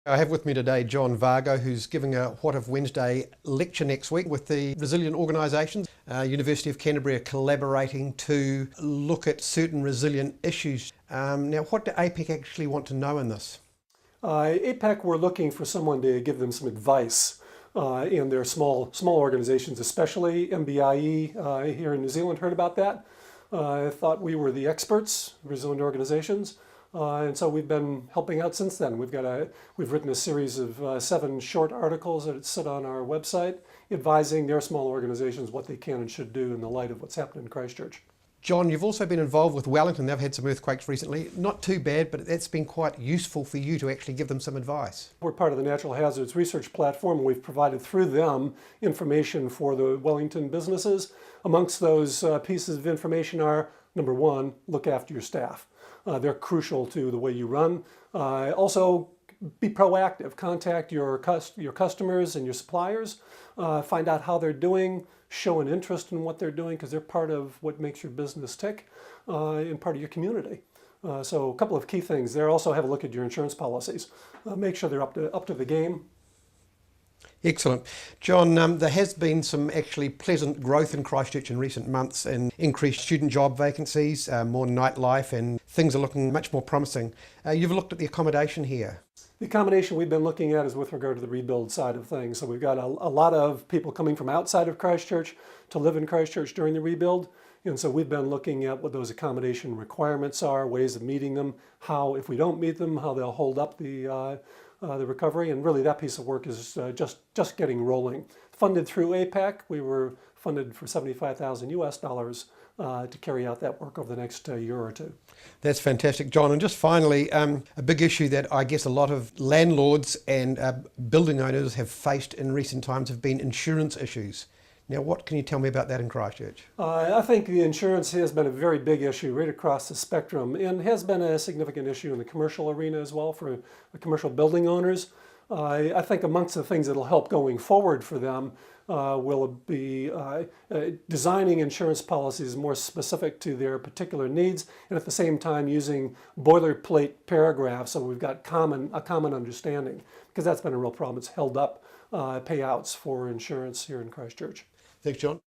I have with me today John Vargo, who's giving a What If Wednesday lecture next week with the resilient organisations. University of Canterbury are collaborating to look at certain resilient issues. Now, what do APEC actually want to know in this? APEC, we're looking for someone to give them some advice in their small organizations, especially MBIE here in New Zealand heard about that. I thought we were the experts, resilient organizations. And so we've been helping out since then. We've written a series of 7 short articles that sit on our website advising their small organizations what they can and should do in the light of what's happened in Christchurch. John, you've also been involved with Wellington. They've had some earthquakes recently. Not too bad, but that's been quite useful for you to actually give them some advice. We're part of the Natural Hazards Research Platform, and we've provided through them information for the Wellington businesses. Amongst those pieces of information are, number one, look after your staff. They're crucial to the way you run. Also, be proactive. Contact your customers and your suppliers. Find out how they're doing. Show an interest in what they're doing because they're part of what makes your business tick and part of your community. So a couple of key things there. Also have a look at your insurance policies. Make sure they're up to the game. Excellent. John, there has been some actually pleasant growth in Christchurch in recent months and increased student job vacancies, more nightlife, and things are looking much more promising. You've looked at the accommodation here. The accommodation we've been looking at is with regard to the rebuild side of things. So we've got a lot of people coming from outside of Christchurch to live in Christchurch during the rebuild. And so we've been looking at what those accommodation requirements are, ways of meeting them, how, if we don't meet them, how they'll hold up the recovery. And really that piece of work is just getting rolling. Funded through APEC, we were funded for $75,000 to carry out that work over the next year or two. That's fantastic, John. And just finally, a big issue that I guess a lot of landlords and building owners have faced in recent times have been insurance issues. Now, what can you tell me about that in Christchurch? I think the insurance has been a very big issue right across the spectrum and has been a significant issue in the commercial arena as well for the commercial building owners. I think amongst the things that will help going forward for them will be designing insurance policies more specific to their particular needs and at the same time using boilerplate paragraphs so we've got a common understanding because that's been a real problem. It's held up payouts for insurance here in Christchurch. Thanks, John.